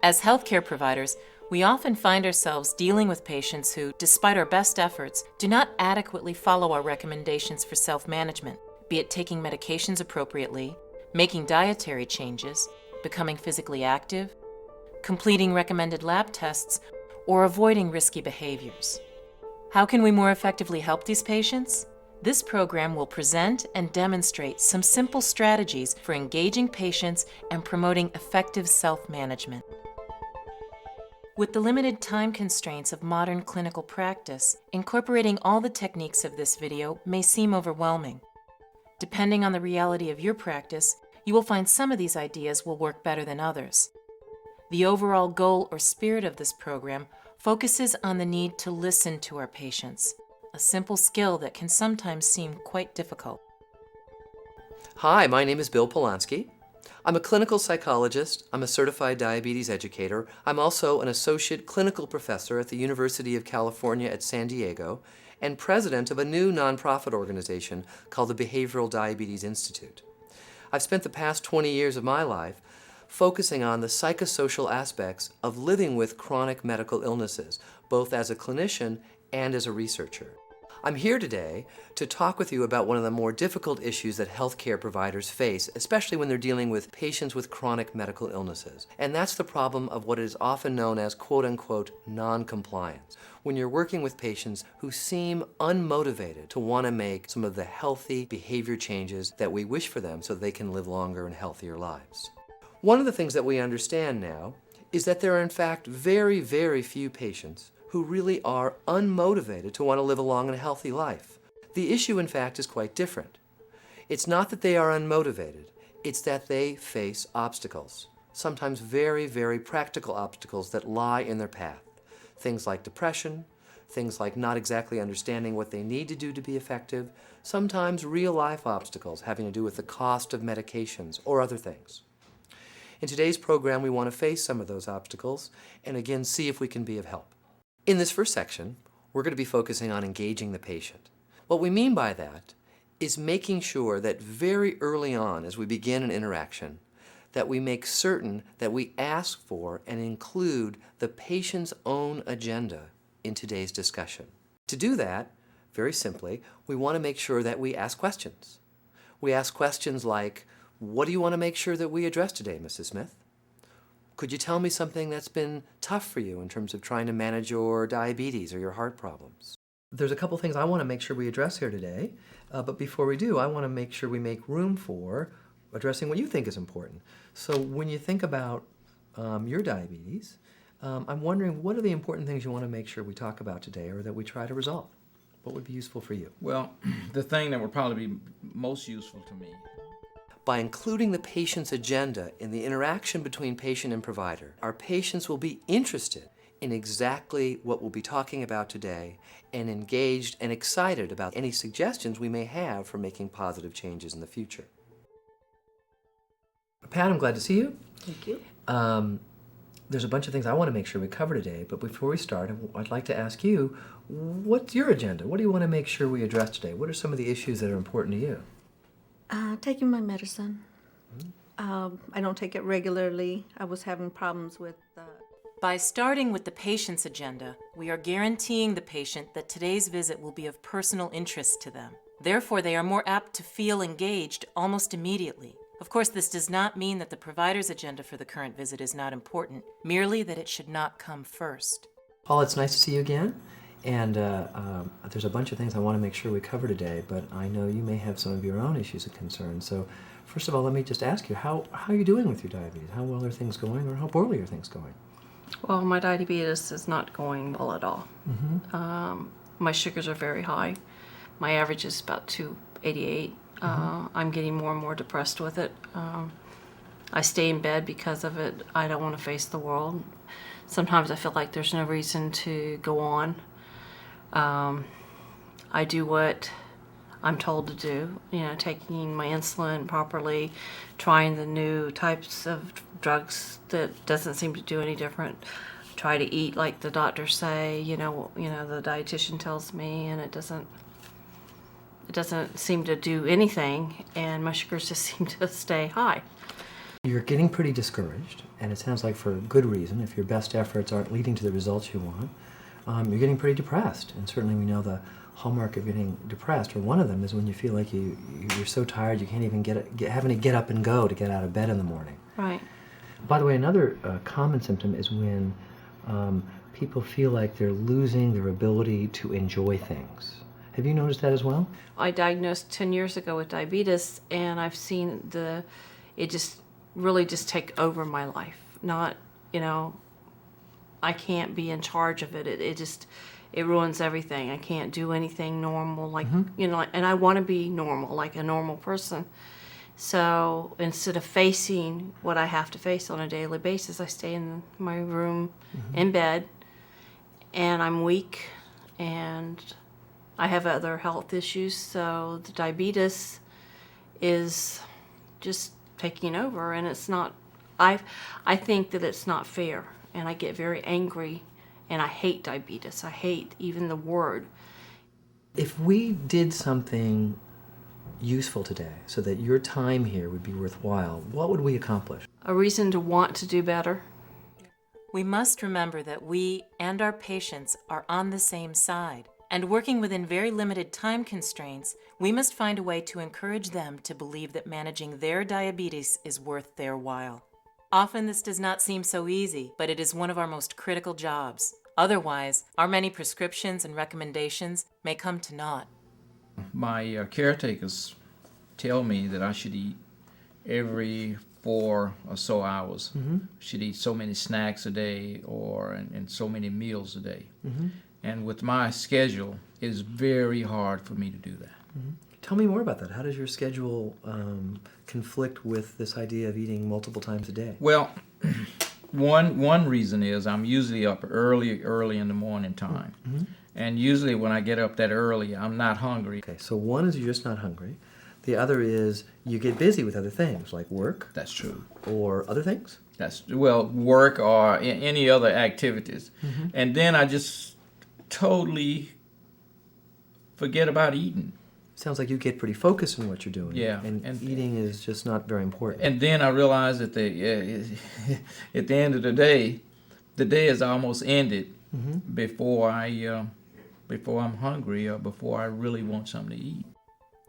As healthcare providers, we often find ourselves dealing with patients who, despite our best efforts, do not adequately follow our recommendations for self-management, be it taking medications appropriately, making dietary changes, becoming physically active, completing recommended lab tests, or avoiding risky behaviors. How can we more effectively help these patients? This program will present and demonstrate some simple strategies for engaging patients and promoting effective self-management. With the limited time constraints of modern clinical practice, incorporating all the techniques of this video may seem overwhelming. Depending on the reality of your practice, you will find some of these ideas will work better than others. The overall goal or spirit of this program focuses on the need to listen to our patients, a simple skill that can sometimes seem quite difficult. Hi, my name is Bill Polanski. I'm a clinical psychologist, I'm a certified diabetes educator, I'm also an associate clinical professor at the University of California at San Diego, and president of a new nonprofit organization called the Behavioral Diabetes Institute. I've spent the past 20 years of my life focusing on the psychosocial aspects of living with chronic medical illnesses, both as a clinician and as a researcher. I'm here today to talk with you about one of the more difficult issues that healthcare providers face, especially when they're dealing with patients with chronic medical illnesses. And that's the problem of what is often known as quote-unquote non-compliance. When you're working with patients who seem unmotivated to want to make some of the healthy behavior changes that we wish for them so they can live longer and healthier lives. One of the things that we understand now is that there are in fact very, very few patients who really are unmotivated to want to live a long and healthy life. The issue, in fact, is quite different. It's not that they are unmotivated, it's that they face obstacles, sometimes very, very practical obstacles that lie in their path. Things like depression, things like not exactly understanding what they need to do to be effective, sometimes real-life obstacles having to do with the cost of medications or other things. In today's program, we want to face some of those obstacles and again see if we can be of help. In this first section, we're going to be focusing on engaging the patient. What we mean by that is making sure that very early on as we begin an interaction, that we make certain that we ask for and include the patient's own agenda in today's discussion. To do that, very simply, we want to make sure that we ask questions. We ask questions like, what do you want to make sure that we address today, Mrs. Smith? Could you tell me something that's been tough for you in terms of trying to manage your diabetes or your heart problems? There's a couple things I want to make sure we address here today, but before we do, I want to make sure we make room for addressing what you think is important. So when you think about your diabetes, I'm wondering what are the important things you want to make sure we talk about today or that we try to resolve? What would be useful for you? Well, the thing that would probably be most useful to me. By including the patient's agenda in the interaction between patient and provider, our patients will be interested in exactly what we'll be talking about today and engaged and excited about any suggestions we may have for making positive changes in the future. Pat, I'm glad to see you. Thank you. There's a bunch of things I want to make sure we cover today, but before we start, I'd like to ask you, what's your agenda? What do you want to make sure we address today? What are some of the issues that are important to you? Taking my medicine. I don't take it regularly. I was having problems with By starting with the patient's agenda, we are guaranteeing the patient that today's visit will be of personal interest to them. Therefore, they are more apt to feel engaged almost immediately. Of course, this does not mean that the provider's agenda for the current visit is not important, merely that it should not come first. Paul, it's nice to see you again. And there's a bunch of things I want to make sure we cover today, but I know you may have some of your own issues and concerns. So first of all, let me just ask you, how are you doing with your diabetes? How well are things going, or how poorly are things going? Well, my diabetes is not going well at all. My sugars are very high. My average is about 288. I'm getting more and more depressed with it. I stay in bed because of it. I don't want to face the world. Sometimes I feel like there's no reason to go on. I do what I'm told to do, taking my insulin properly, trying the new types of drugs that doesn't seem to do any different. Try to eat like the doctors say, the dietitian tells me, and it doesn't seem to do anything, and my sugars just seem to stay high. you're getting pretty discouraged, and it sounds like for good reason. If your best efforts aren't leading to the results you want, you're getting pretty depressed. And certainly we know the hallmark of getting depressed, or one of them, is when you feel like you're so tired you can't even having to get up and go to get out of bed in the morning. Right. By the way, another common symptom is when people feel like they're losing their ability to enjoy things. Have you noticed that as well? I diagnosed 10 years ago with diabetes, and I've seen it just really just take over my life. Not, I can't be in charge of it. It ruins everything. I can't do anything normal, and I want to be normal, like a normal person. So instead of facing what I have to face on a daily basis, I stay in my room, in bed, and I'm weak, and I have other health issues. So the diabetes is just taking over, and it's not, I think that it's not fair, and I get very angry. And I hate diabetes. I hate even the word. If we did something useful today so that your time here would be worthwhile, what would we accomplish? A reason to want to do better. We must remember that we and our patients are on the same side, and working within very limited time constraints, we must find a way to encourage them to believe that managing their diabetes is worth their while. Often this does not seem so easy, but it is one of our most critical jobs. Otherwise, our many prescriptions and recommendations may come to naught. My caretakers tell me that I should eat every 4 or so hours. Should eat so many snacks a day and so many meals a day. And with my schedule, it is very hard for me to do that. Tell me more about that. How does your schedule conflict with this idea of eating multiple times a day? Well, one reason is I'm usually up early in the morning time. And usually when I get up that early, I'm not hungry. Okay, so one is you're just not hungry. The other is you get busy with other things, like work. That's true. Or other things? Work or any other activities. And then I just totally forget about eating. Sounds like you get pretty focused on what you're doing. Yeah. And eating is just not very important. And then I realized that at the end of the day is almost ended before I'm hungry or before I really want something to eat.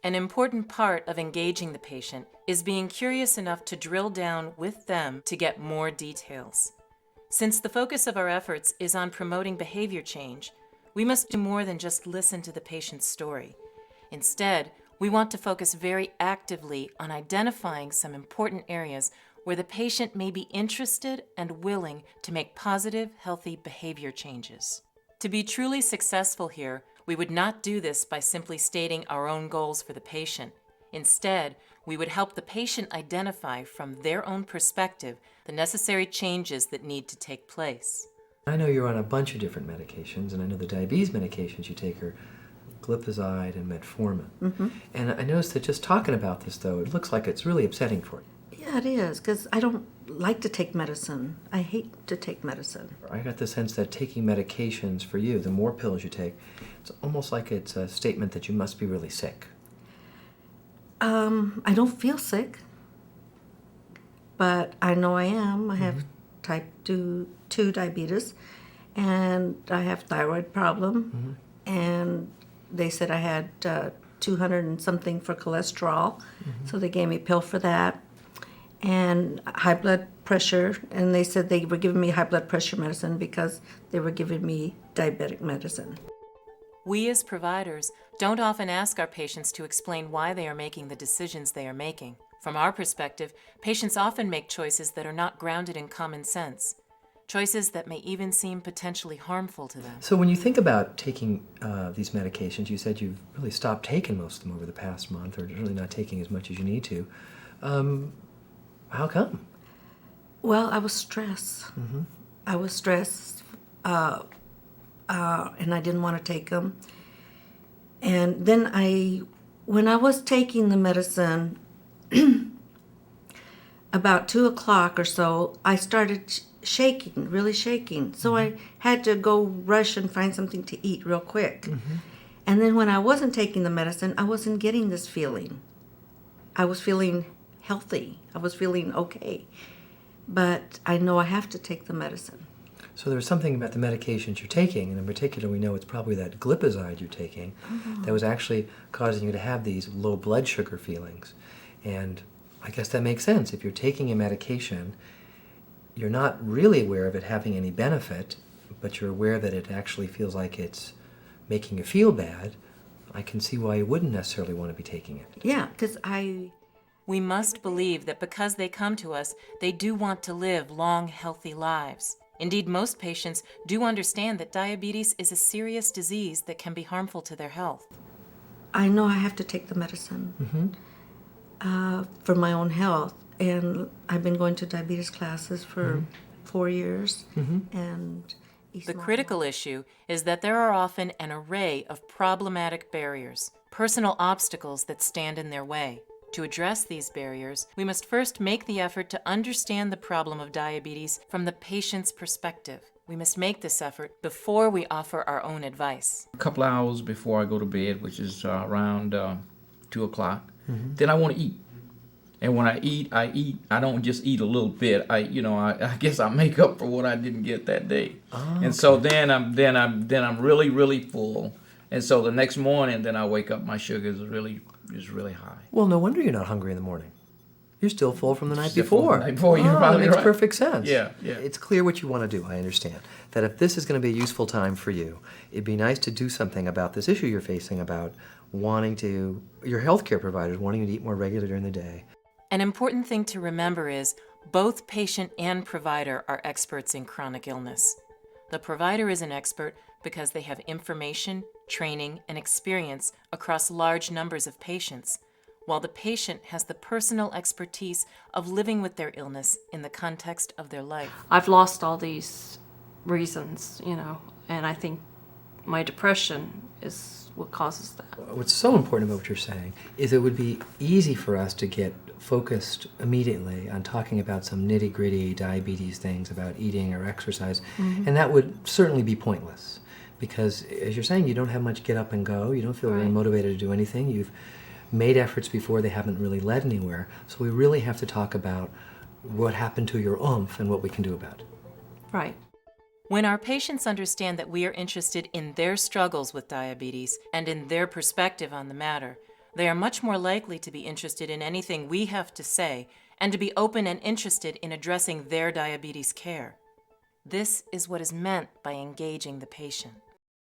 An important part of engaging the patient is being curious enough to drill down with them to get more details. Since the focus of our efforts is on promoting behavior change, we must do more than just listen to the patient's story. Instead, we want to focus very actively on identifying some important areas where the patient may be interested and willing to make positive, healthy behavior changes. To be truly successful here, we would not do this by simply stating our own goals for the patient. Instead, we would help the patient identify from their own perspective the necessary changes that need to take place. I know you're on a bunch of different medications, and I know the diabetes medications you take are glipizide and metformin. And I noticed that just talking about this, though, it looks like it's really upsetting for you. Yeah, it is, because I don't like to take medicine. I hate to take medicine. I got the sense that taking medications for you, the more pills you take, it's almost like it's a statement that you must be really sick. I don't feel sick, but I know I am. I have type 2 diabetes, and I have thyroid problem, and they said I had 200 and something for cholesterol, so they gave me a pill for that, and high blood pressure, and they said they were giving me high blood pressure medicine because they were giving me diabetic medicine. We as providers don't often ask our patients to explain why they are making the decisions they are making. From our perspective, patients often make choices that are not grounded in common sense, choices that may even seem potentially harmful to them. So when you think about taking these medications, you said you've really stopped taking most of them over the past month, or really not taking as much as you need to. How come? Well, I was stressed. I was stressed, and I didn't want to take them. And then when I was taking the medicine, about 2 o'clock or so, I started shaking, really shaking. So I had to go rush and find something to eat real quick. And then when I wasn't taking the medicine, I wasn't getting this feeling. I was feeling healthy. I was feeling okay. But I know I have to take the medicine. So there's something about the medications you're taking, and in particular we know it's probably that glipizide you're taking that was actually causing you to have these low blood sugar feelings. And I guess that makes sense. If you're taking a medication, you're not really aware of it having any benefit, but you're aware that it actually feels like it's making you feel bad. I can see why you wouldn't necessarily want to be taking it. Yeah, because We must believe that because they come to us, they do want to live long, healthy lives. Indeed, most patients do understand that diabetes is a serious disease that can be harmful to their health. I know I have to take the medicine for my own health. And I've been going to diabetes classes for 4 years. And The critical issue is that there are often an array of problematic barriers, personal obstacles that stand in their way. To address these barriers, we must first make the effort to understand the problem of diabetes from the patient's perspective. We must make this effort before we offer our own advice. A couple hours before I go to bed, which is around 2 o'clock, then I want to eat. And when I eat. I don't just eat a little bit. I guess I make up for what I didn't get that day. And so then I'm really, really full. And so the next morning, then I wake up, my sugar is really high. Well, no wonder you're not hungry in the morning. You're still full from the night before. The night before, you're that probably makes right. perfect sense. Yeah. It's clear what you want to do, I understand. That if this is going to be a useful time for you, it'd be nice to do something about this issue you're facing about your healthcare providers wanting you to eat more regularly during the day. An important thing to remember is both patient and provider are experts in chronic illness. The provider is an expert because they have information, training, and experience across large numbers of patients, while the patient has the personal expertise of living with their illness in the context of their life. I've lost all these reasons, and I think my depression is what causes that. What's so important about what you're saying is it would be easy for us to get focused immediately on talking about some nitty-gritty diabetes things about eating or exercise, and that would certainly be pointless because, as you're saying, you don't have much get up and go, you don't feel very motivated to do anything, you've made efforts before, they haven't really led anywhere, so we really have to talk about what happened to your oomph and what we can do about it. Right. When our patients understand that we are interested in their struggles with diabetes and in their perspective on the matter, they are much more likely to be interested in anything we have to say and to be open and interested in addressing their diabetes care. This is what is meant by engaging the patient.